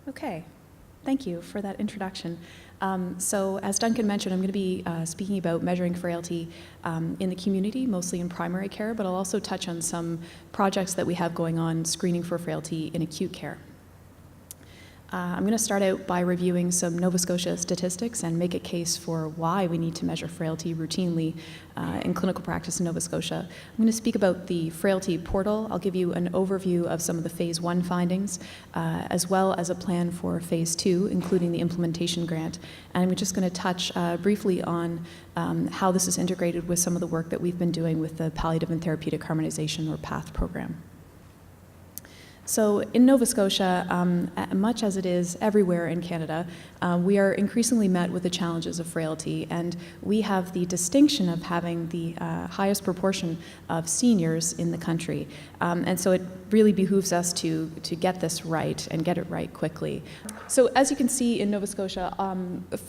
Okay, thank you for that introduction. So as Duncan mentioned, I'm going to be speaking about measuring frailty in the community, mostly in primary care, but I'll also touch on some projects that we have going on screening for frailty in acute care. I'm going to start out by reviewing some Nova Scotia statistics and make a case for why we need to measure frailty routinely in clinical practice in Nova Scotia. I'm going to speak about the Frailty Portal. I'll give you an overview of some of the Phase 1 findings, as well as a plan for Phase 2, including the implementation grant. And I'm just going to touch briefly on how this is integrated with some of the work that we've been doing with the Palliative and Therapeutic Harmonization, or PATH program. So in Nova Scotia, much as it is everywhere in Canada, we are increasingly met with the challenges of frailty, and we have the distinction of having the highest proportion of seniors in the country. And so it really behooves us to get this right and get it right quickly. So as you can see in Nova Scotia,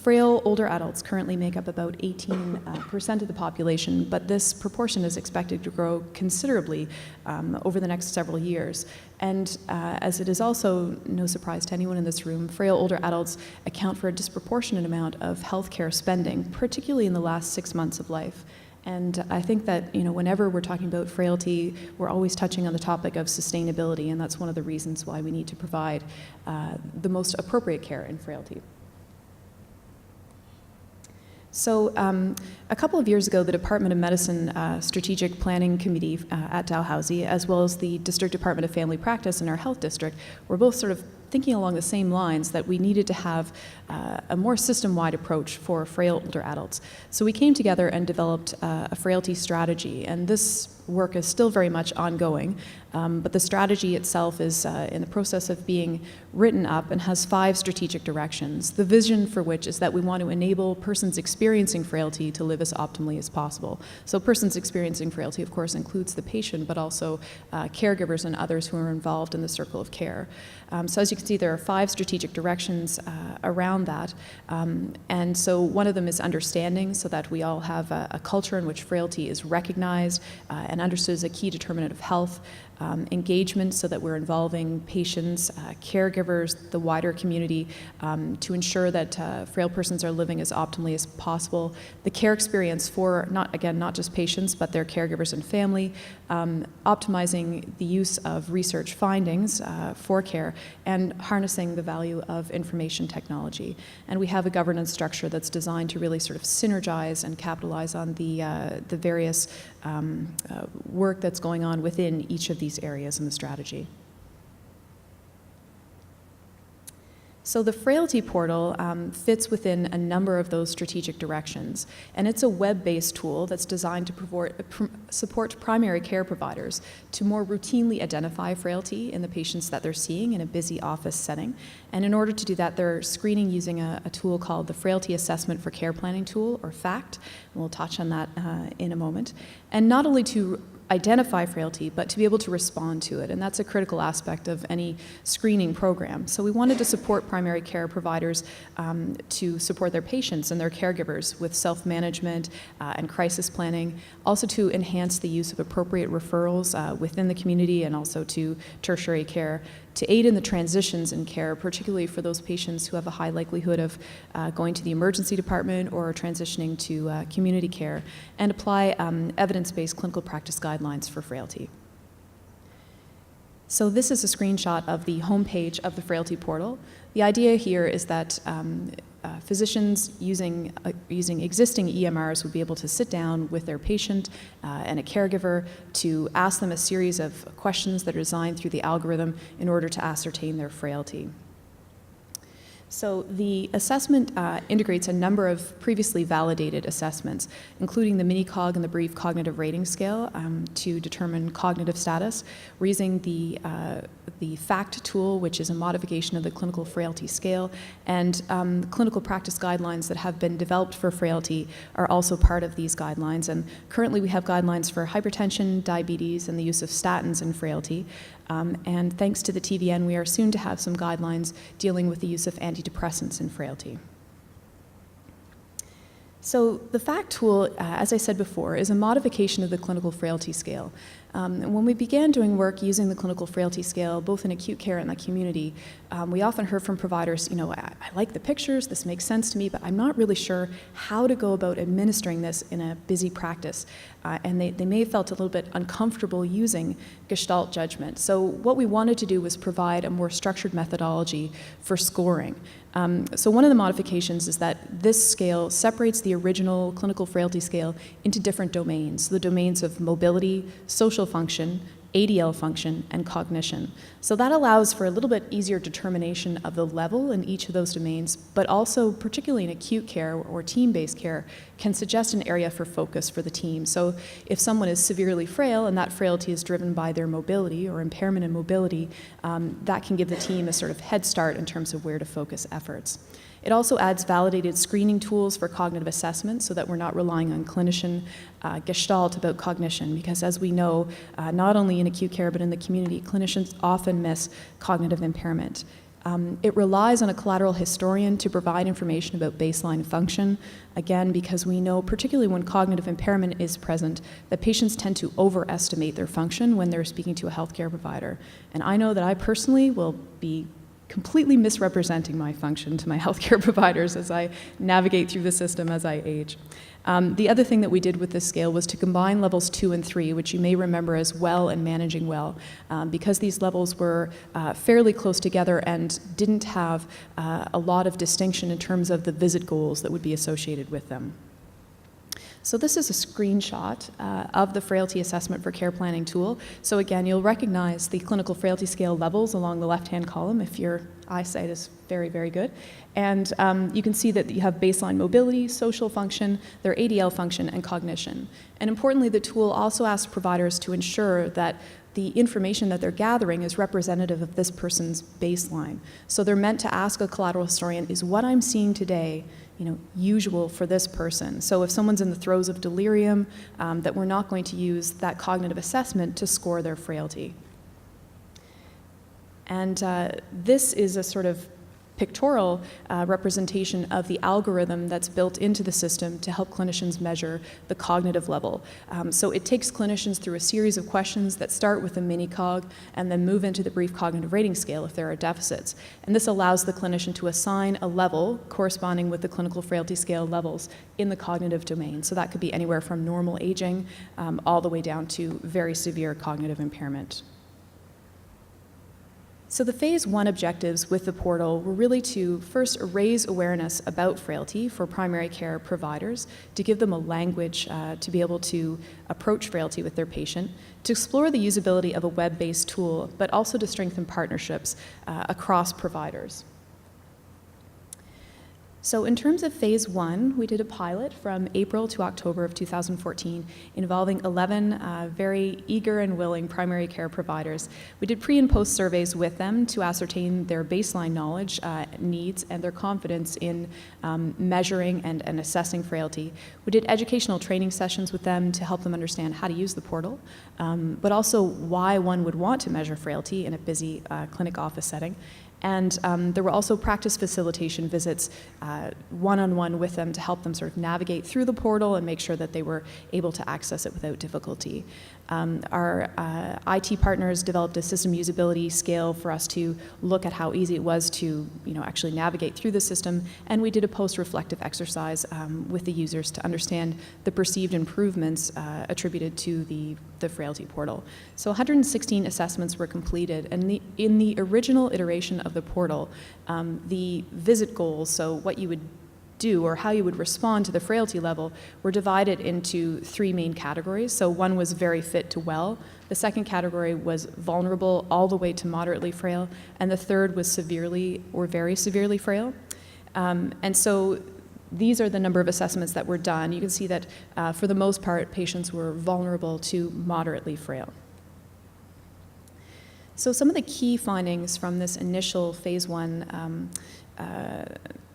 frail older adults currently make up about 18% of the population, but this proportion is expected to grow considerably over the next several years. And as it is also no surprise to anyone in this room, frail older adults account for a disproportionate amount of healthcare spending, particularly in the last 6 months of life. And I think that, whenever we're talking about frailty, we're always touching on the topic of sustainability, and that's one of the reasons why we need to provide the most appropriate care in frailty. So a couple of years ago, the Department of Medicine Strategic Planning Committee at Dalhousie, as well as the District Department of Family Practice in our health district, were both sort of thinking along the same lines that we needed to have a more system-wide approach for frail older adults. So we came together and developed a frailty strategy, and this work is still very much ongoing, but the strategy itself is in the process of being written up and has 5 strategic directions, the vision for which is that we want to enable persons experiencing frailty to live as optimally as possible. So persons experiencing frailty, of course, includes the patient, but also caregivers and others who are involved in the circle of care. So as you can see, there are 5 strategic directions around that, and so one of them is understanding, so that we all have a culture in which frailty is recognized and understood as a key determinant of health. Engagement, so that we're involving patients, caregivers, the wider community, to ensure that frail persons are living as optimally as possible. The care experience for, not just patients, but their caregivers and family, optimizing the use of research findings for care, and harnessing the value of information technology. And we have a governance structure that's designed to really sort of synergize and capitalize on the various work that's going on within each of these areas in the strategy. So the Frailty Portal fits within a number of those strategic directions, and it's a web-based tool that's designed to support primary care providers to more routinely identify frailty in the patients that they're seeing in a busy office setting. And in order to do that, they're screening using a tool called the Frailty Assessment for Care Planning Tool, or FACT, and we'll touch on that in a moment. And not only to identify frailty, but to be able to respond to it. And that's a critical aspect of any screening program. So we wanted to support primary care providers to support their patients and their caregivers with self-management and crisis planning, also to enhance the use of appropriate referrals within the community and also to tertiary care, to aid in the transitions in care, particularly for those patients who have a high likelihood of going to the emergency department or transitioning to community care, and apply evidence-based clinical practice guidelines for frailty. So this is a screenshot of the homepage of the Frailty Portal. The idea here is that physicians using existing EMRs would be able to sit down with their patient and a caregiver to ask them a series of questions that are designed through the algorithm in order to ascertain their frailty. So the assessment integrates a number of previously validated assessments, including the mini-cog and the brief cognitive rating scale to determine cognitive status. We're using the FACT tool, which is a modification of the clinical frailty scale, and clinical practice guidelines that have been developed for frailty are also part of these guidelines. And currently we have guidelines for hypertension, diabetes, and the use of statins in frailty. And thanks to the TVN, we are soon to have some guidelines dealing with the use of antidepressants in frailty. So the FACT tool, as I said before, is a modification of the clinical frailty scale. And when we began doing work using the clinical frailty scale, both in acute care and the community, we often heard from providers, I like the pictures, this makes sense to me, but I'm not really sure how to go about administering this in a busy practice. And they may have felt a little bit uncomfortable using Gestalt judgment. So what we wanted to do was provide a more structured methodology for scoring. So one of the modifications is that this scale separates the original clinical frailty scale into different domains, the domains of mobility, social function, ADL function, and cognition. So that allows for a little bit easier determination of the level in each of those domains, but also, particularly in acute care or team-based care, can suggest an area for focus for the team. So if someone is severely frail and that frailty is driven by their mobility or impairment in mobility, that can give the team a sort of head start in terms of where to focus efforts. It also adds validated screening tools for cognitive assessment so that we're not relying on clinician gestalt about cognition, because as we know, not only in acute care but in the community, clinicians often miss cognitive impairment. It relies on a collateral historian to provide information about baseline function, again, because we know, particularly when cognitive impairment is present, that patients tend to overestimate their function when they're speaking to a healthcare provider. And I know that I personally will be completely misrepresenting my function to my healthcare providers as I navigate through the system as I age. The other thing that we did with this scale was to combine levels 2 and 3, which you may remember as well and managing well, because these levels were fairly close together and didn't have a lot of distinction in terms of the visit goals that would be associated with them. So this is a screenshot of the Frailty Assessment for Care Planning tool. So again, you'll recognize the clinical frailty scale levels along the left-hand column if your eyesight is very, very good. And you can see that you have baseline mobility, social function, their ADL function, and cognition. And importantly, the tool also asks providers to ensure that the information that they're gathering is representative of this person's baseline. So they're meant to ask a collateral historian, is what I'm seeing today usual for this person? So if someone's in the throes of delirium, that we're not going to use that cognitive assessment to score their frailty. And this is a sort of pictorial representation of the algorithm that's built into the system to help clinicians measure the cognitive level. So it takes clinicians through a series of questions that start with a mini-cog and then move into the brief cognitive rating scale if there are deficits. And this allows the clinician to assign a level corresponding with the clinical frailty scale levels in the cognitive domain. So that could be anywhere from normal aging all the way down to very severe cognitive impairment. So the phase 1 objectives with the portal were really to first raise awareness about frailty for primary care providers, to give them a language to be able to approach frailty with their patient, to explore the usability of a web-based tool, but also to strengthen partnerships across providers. So in terms of phase 1, we did a pilot from April to October of 2014 involving 11 very eager and willing primary care providers. We did pre and post surveys with them to ascertain their baseline knowledge, needs, and their confidence in measuring and assessing frailty. We did educational training sessions with them to help them understand how to use the portal, but also why one would want to measure frailty in a busy clinic office setting. And there were also practice facilitation visits one-on-one with them to help them sort of navigate through the portal and make sure that they were able to access it without difficulty. Our IT partners developed a system usability scale for us to look at how easy it was to actually navigate through the system, and we did a post-reflective exercise with the users to understand the perceived improvements attributed to the Frailty Portal. So 116 assessments were completed, and in the original iteration of the portal, the visit goals, so what you would do or how you would respond to the frailty level, were divided into 3 main categories. So one was very fit to well, the second category was vulnerable all the way to moderately frail, and the third was severely or very severely frail. And so these are the number of assessments that were done. You can see that for the most part, patients were vulnerable to moderately frail. So some of the key findings from this initial phase 1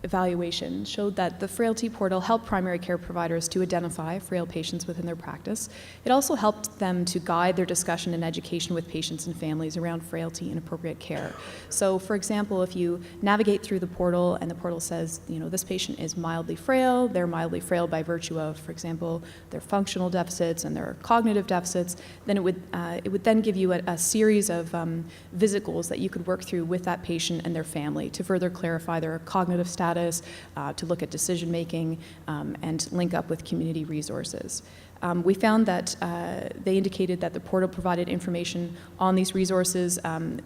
evaluation showed that the Frailty Portal helped primary care providers to identify frail patients within their practice. It also helped them to guide their discussion and education with patients and families around frailty and appropriate care. So, for example, if you navigate through the portal and the portal says, this patient is mildly frail, they're mildly frail by virtue of, for example, their functional deficits and their cognitive deficits, then it would then give you a series of visit goals that you could work through with that patient and their family to further clarify their cognitive status, to look at decision making, and link up with community resources. We found that they indicated that the portal provided information on these resources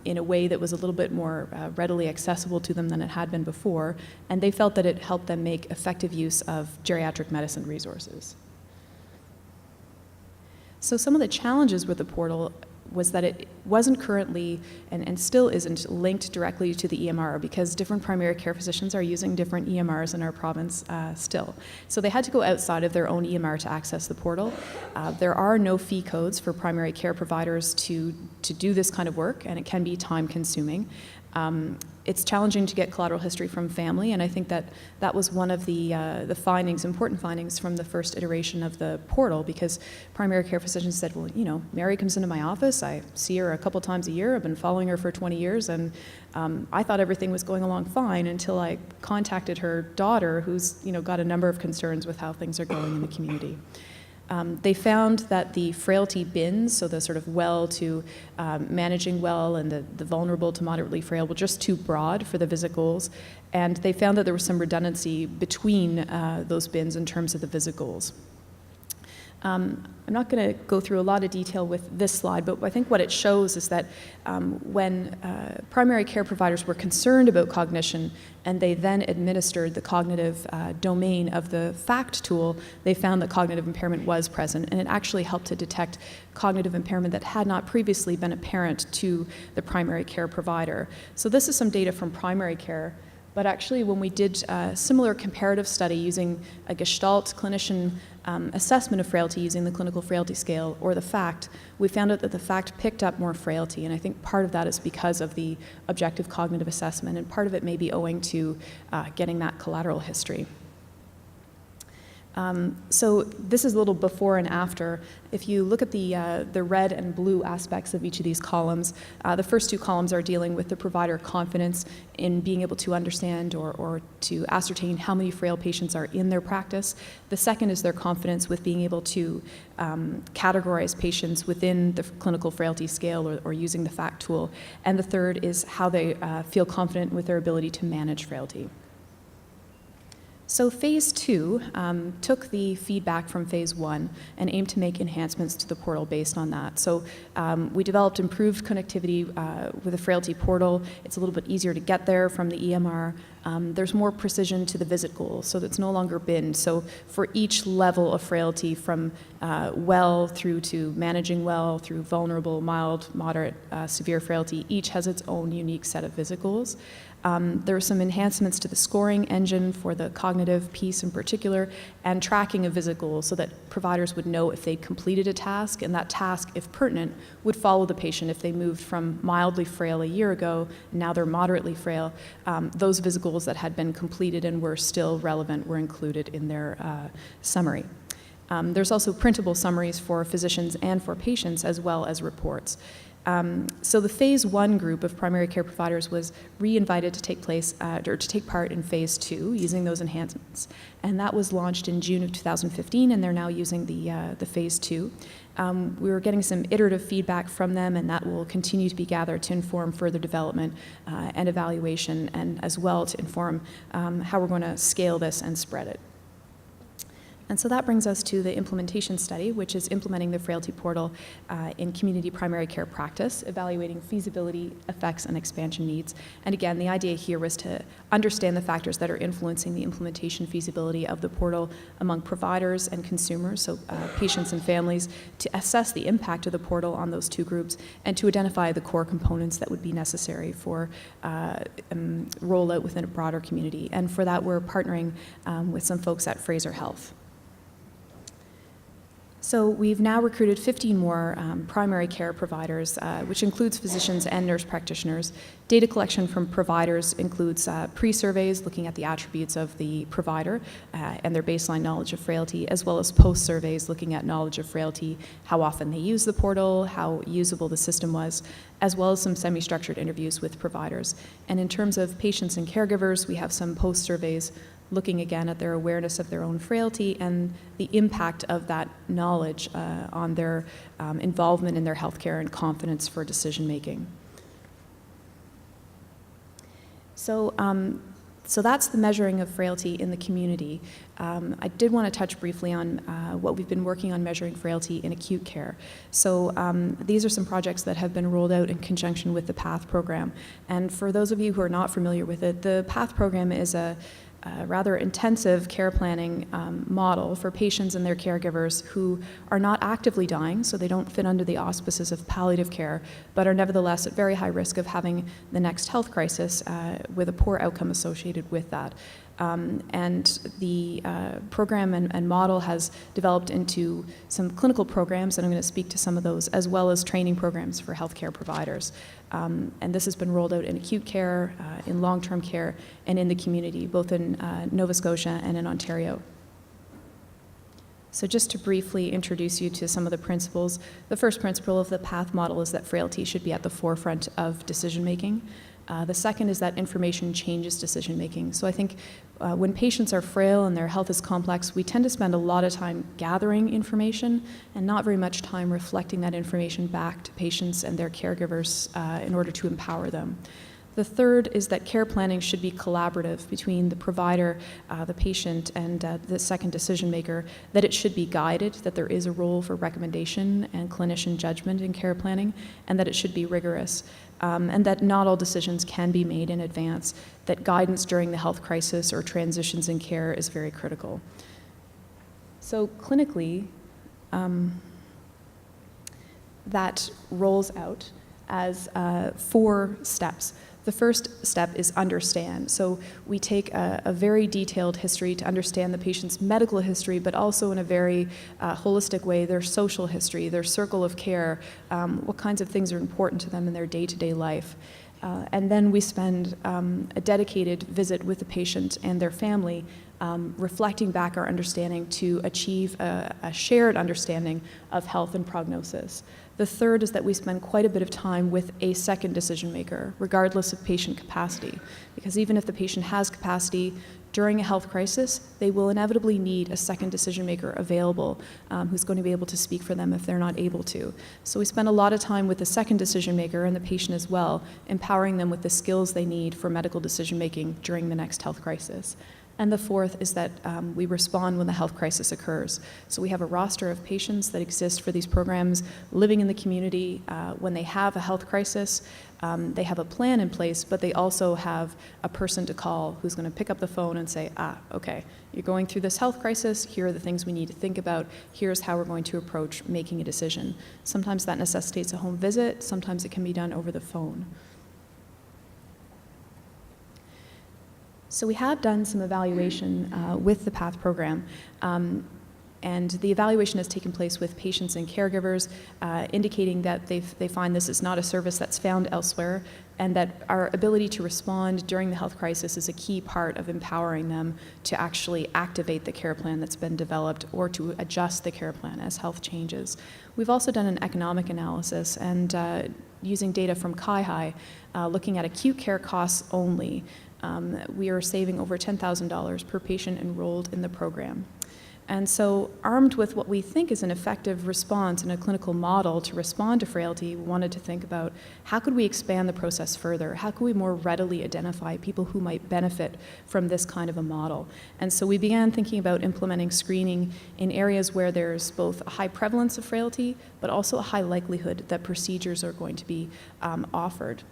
in a way that was a little bit more readily accessible to them than it had been before, and they felt that it helped them make effective use of geriatric medicine resources. So some of the challenges with the portal was that it wasn't currently, and still isn't, linked directly to the EMR, because different primary care physicians are using different EMRs in our province still. So they had to go outside of their own EMR to access the portal. There are no fee codes for primary care providers to do this kind of work, and it can be time-consuming. It's challenging to get collateral history from family, and I think that was one of the findings, important findings from the first iteration of the portal, because primary care physicians said, well, Mary comes into my office, I see her a couple times a year, I've been following her for 20 years, and I thought everything was going along fine until I contacted her daughter, who's got a number of concerns with how things are going in the community. They found that the frailty bins, so the sort of well to managing well and the vulnerable to moderately frail, were just too broad for the visit goals. And they found that there was some redundancy between those bins in terms of the visit goals. I'm not going to go through a lot of detail with this slide, but I think what it shows is that when primary care providers were concerned about cognition and they then administered the cognitive domain of the FACT tool, they found that cognitive impairment was present, and it actually helped to detect cognitive impairment that had not previously been apparent to the primary care provider. So this is some data from primary care. But actually, when we did a similar comparative study using a Gestalt clinician assessment of frailty using the clinical frailty scale or the FACT, we found out that the FACT picked up more frailty, and I think part of that is because of the objective cognitive assessment, and part of it may be owing to getting that collateral history. So this is a little before and after. If you look at the red and blue aspects of each of these columns, the first two columns are dealing with the provider confidence in being able to understand or to ascertain how many frail patients are in their practice. The second is their confidence with being able to categorize patients within the clinical frailty scale or using the FACT tool. And the third is how they feel confident with their ability to manage frailty. So phase 2 took the feedback from phase 1 and aimed to make enhancements to the portal based on that. So we developed improved connectivity with the Frailty Portal. It's a little bit easier to get there from the EMR. There's more precision to the visit goals, so that's no longer binned. So for each level of frailty, from well through to managing well, through vulnerable, mild, moderate, severe frailty, each has its own unique set of visit goals. There are some enhancements to the scoring engine for the cognitive piece in particular, and tracking of visit goals so that providers would know if they completed a task, and that task, if pertinent, would follow the patient if they moved from mildly frail a year ago, and now they're moderately frail. Those visit goals that had been completed and were still relevant were included in their summary. There's also printable summaries for physicians and for patients, as well as reports. So the phase 1 group of primary care providers was re-invited to take part in phase 2 using those enhancements. And that was launched in June of 2015, and they're now using the phase 2. We were getting some iterative feedback from them, and that will continue to be gathered to inform further development and evaluation, and as well to inform how we're going to scale this and spread it. And so that brings us to the implementation study, which is implementing the Frailty Portal in community primary care practice, evaluating feasibility, effects, and expansion needs. And again, the idea here was to understand the factors that are influencing the implementation feasibility of the portal among providers and consumers, so patients and families, to assess the impact of the portal on those two groups, and to identify the core components that would be necessary for rollout within a broader community. And for that, we're partnering with some folks at Fraser Health. So we've now recruited 15 more primary care providers, which includes physicians and nurse practitioners. Data collection from providers includes pre-surveys looking at the attributes of the provider and their baseline knowledge of frailty, as well as post-surveys looking at knowledge of frailty, how often they use the portal, how usable the system was, as well as some semi-structured interviews with providers. And in terms of patients and caregivers, we have some post-surveys looking again at their awareness of their own frailty and the impact of that knowledge on their involvement in their healthcare and confidence for decision making. So that's the measuring of frailty in the community. I did want to touch briefly on what we've been working on measuring frailty in acute care. So these are some projects that have been rolled out in conjunction with the PATH program. And for those of you who are not familiar with it, the PATH program is a rather intensive care planning model for patients and their caregivers who are not actively dying, so they don't fit under the auspices of palliative care, but are nevertheless at very high risk of having the next health crisis with a poor outcome associated with that. And the program and model has developed into some clinical programs, and I'm going to speak to some of those, as well as training programs for healthcare providers. And this has been rolled out in acute care, in long-term care, and in the community, both in Nova Scotia and in Ontario. So just to briefly introduce you to some of the principles, the first principle of the PATH model is that frailty should be at the forefront of decision-making. The second is that information changes decision-making. So I think when patients are frail and their health is complex, we tend to spend a lot of time gathering information and not very much time reflecting that information back to patients and their caregivers in order to empower them. The third is that care planning should be collaborative between the provider, the patient, and the second decision maker, that it should be guided, that there is a role for recommendation and clinician judgment in care planning, and that it should be rigorous, and that not all decisions can be made in advance, that guidance during the health crisis or transitions in care is very critical. So clinically, that rolls out as 4 steps. The first step is understand. So we take a very detailed history to understand the patient's medical history, but also in a very holistic way, their social history, their circle of care, what kinds of things are important to them in their day-to-day life. And then we spend a dedicated visit with the patient and their family, reflecting back our understanding to achieve a shared understanding of health and prognosis. The third is that we spend quite a bit of time with a second decision maker, regardless of patient capacity, because even if the patient has capacity during a health crisis, they will inevitably need a second decision maker available who's going to be able to speak for them if they're not able to. So we spend a lot of time with the second decision maker and the patient as well, empowering them with the skills they need for medical decision making during the next health crisis. And the fourth is that we respond when the health crisis occurs. So we have a roster of patients that exist for these programs living in the community when they have a health crisis. They have a plan in place, but they also have a person to call who's going to pick up the phone and say, okay, you're going through this health crisis, here are the things we need to think about, here's how we're going to approach making a decision. Sometimes that necessitates a home visit, sometimes it can be done over the phone. So we have done some evaluation with the PATH program, and the evaluation has taken place with patients and caregivers, indicating that they find this is not a service that's found elsewhere, and that our ability to respond during the health crisis is a key part of empowering them to actually activate the care plan that's been developed or to adjust the care plan as health changes. We've also done an economic analysis and using data from CIHI, looking at acute care costs only. We are saving over $10,000 per patient enrolled in the program. And so, armed with what we think is an effective response in a clinical model to respond to frailty, we wanted to think about how could we expand the process further? How could we more readily identify people who might benefit from this kind of a model? And so we began thinking about implementing screening in areas where there's both a high prevalence of frailty, but also a high likelihood that procedures are going to be offered.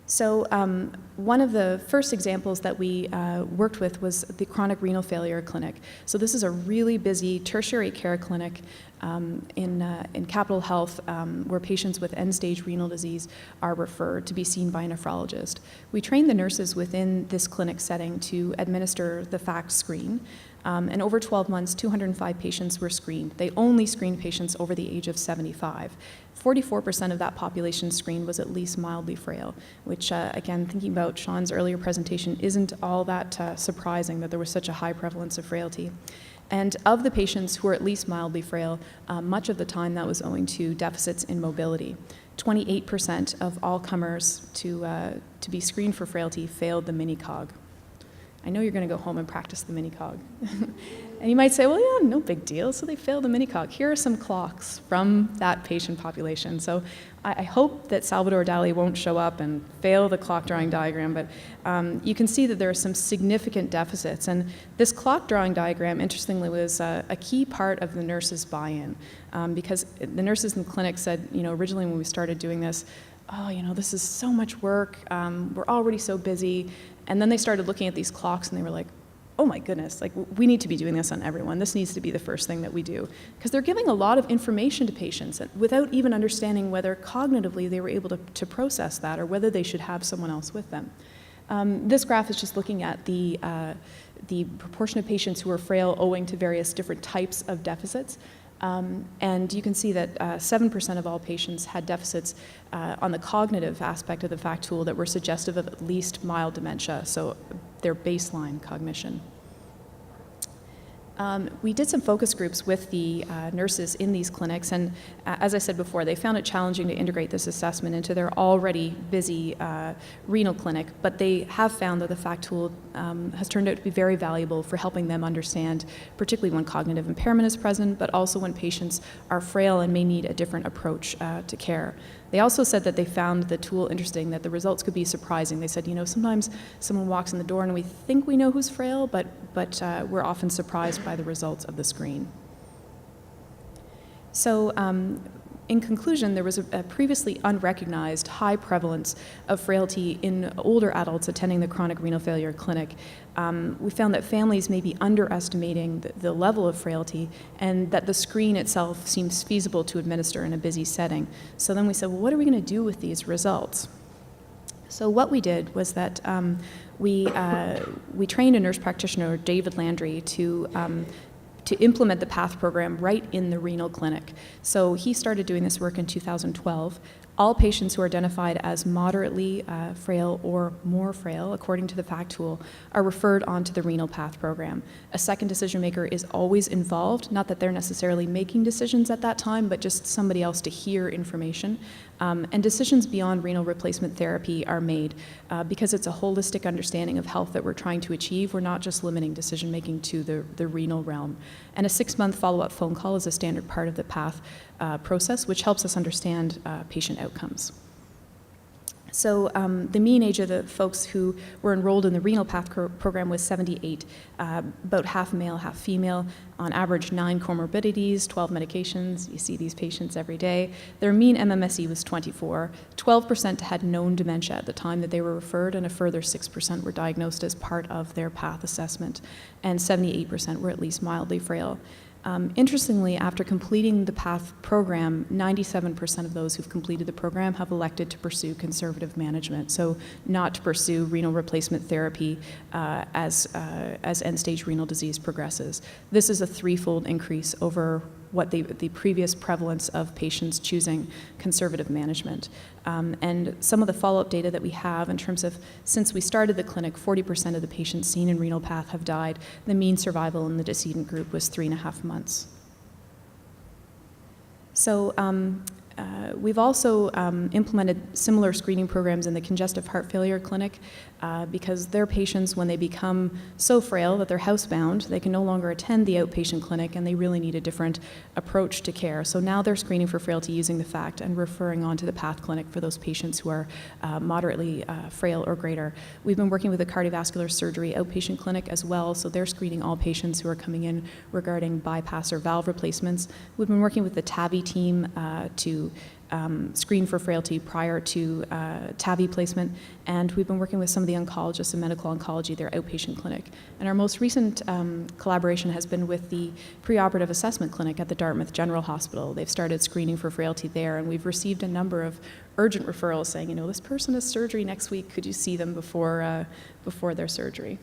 So one of the first examples that we worked with was the chronic renal failure clinic. So this is a really busy tertiary care clinic In Capital Health, where patients with end-stage renal disease are referred to be seen by a nephrologist. We train the nurses within this clinic setting to administer the FACT screen, and over 12 months, 205 patients were screened. They only screened patients over the age of 75. 44% of that population screened was at least mildly frail, which, again, thinking about Sean's earlier presentation, isn't all that surprising that there was such a high prevalence of frailty. And of the patients who were at least mildly frail, much of the time that was owing to deficits in mobility. 28% of all comers to be screened for frailty failed the mini-cog. I know you're going to go home and practice the mini-cog. And you might say, well, yeah, no big deal. So they failed the mini-cog. Here are some clocks from that patient population. So I hope that Salvador Dali won't show up and fail the clock drawing diagram, but you can see that there are some significant deficits. And this clock drawing diagram, interestingly, was a key part of the nurses' buy-in, because the nurses in the clinic said, originally when we started doing this, oh, this is so much work. We're already so busy. And then they started looking at these clocks and they were like, oh my goodness, we need to be doing this on everyone. This needs to be the first thing that we do. Because they're giving a lot of information to patients without even understanding whether cognitively they were able to process that or whether they should have someone else with them. This graph is just looking at the proportion of patients who are frail owing to various different types of deficits. And you can see that 7% of all patients had deficits on the cognitive aspect of the FACT tool that were suggestive of at least mild dementia, so their baseline cognition. We did some focus groups with the nurses in these clinics, and as I said before, they found it challenging to integrate this assessment into their already busy renal clinic, but they have found that the FACT tool has turned out to be very valuable for helping them understand, particularly when cognitive impairment is present, but also when patients are frail and may need a different approach to care. They also said that they found the tool interesting, that the results could be surprising. They said, sometimes someone walks in the door and we think we know who's frail, but we're often surprised by the results of the screen. So in conclusion, there was a previously unrecognized high prevalence of frailty in older adults attending the chronic renal failure clinic. We found that families may be underestimating the level of frailty and that the screen itself seems feasible to administer in a busy setting. So then we said, well, what are we going to do with these results? So what we did was that we trained a nurse practitioner, David Landry, to implement the PATH program right in the renal clinic. So he started doing this work in 2012. All patients who are identified as moderately frail or more frail, according to the FACT tool, are referred onto the renal PATH program. A second decision maker is always involved, not that they're necessarily making decisions at that time, but just somebody else to hear information. And decisions beyond renal replacement therapy are made because it's a holistic understanding of health that we're trying to achieve. We're not just limiting decision making to the renal realm. And a 6-month follow-up phone call is a standard part of the PATH process, which helps us understand patient outcomes. So the mean age of the folks who were enrolled in the renal PATH program was 78, about half male, half female, on average 9 comorbidities, 12 medications. You see these patients every day. Their mean MMSE was 24. 12% had known dementia at the time that they were referred, and a further 6% were diagnosed as part of their PATH assessment, and 78% were at least mildly frail. Interestingly, after completing the PATH program, 97% of those who've completed the program have elected to pursue conservative management, so not to pursue renal replacement therapy as end-stage renal disease progresses. This is a 3-fold increase over what the previous prevalence of patients choosing conservative management. And some of the follow-up data that we have in terms of, since we started the clinic, 40% of the patients seen in renal PATH have died. The mean survival in the decedent group was 3.5 months. So we've also implemented similar screening programs in the congestive heart failure clinic because their patients, when they become so frail that they're housebound, they can no longer attend the outpatient clinic and they really need a different approach to care. So now they're screening for frailty using the FACT and referring on to the PATH clinic for those patients who are moderately frail or greater. We've been working with the cardiovascular surgery outpatient clinic as well, so they're screening all patients who are coming in regarding bypass or valve replacements. We've been working with the TAVI team to screen for frailty prior to TAVI placement, and we've been working with some of the oncologists in medical oncology, their outpatient clinic. And our most recent collaboration has been with the preoperative assessment clinic at the Dartmouth General Hospital. They've started screening for frailty there, and we've received a number of urgent referrals saying, you know, this person has surgery next week, could you see them before their surgery?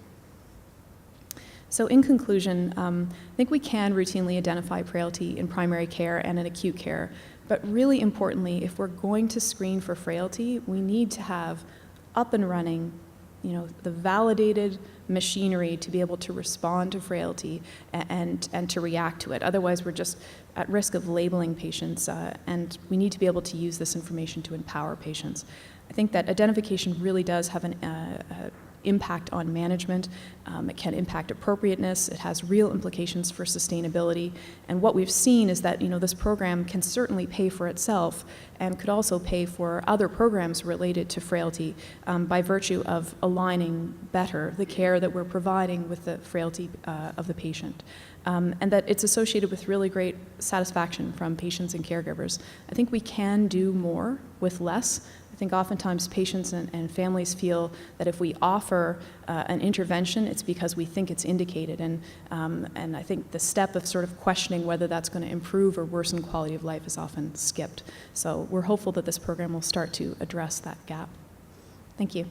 So in conclusion, I think we can routinely identify frailty in primary care and in acute care, but really importantly, if we're going to screen for frailty, we need to have up and running, you know, the validated machinery to be able to respond to frailty and to react to it. Otherwise, we're just at risk of labeling patients, and we need to be able to use this information to empower patients. I think that identification really does have an impact on management. It can impact appropriateness. It has real implications for sustainability. And what we've seen is that, you know, this program can certainly pay for itself and could also pay for other programs related to frailty by virtue of aligning better the care that we're providing with the frailty of the patient. And that it's associated with really great satisfaction from patients and caregivers. I think we can do more with less. I think oftentimes patients and families feel that if we offer an intervention, it's because we think it's indicated. And I think the step of sort of questioning whether that's going to improve or worsen quality of life is often skipped. So we're hopeful that this program will start to address that gap. Thank you.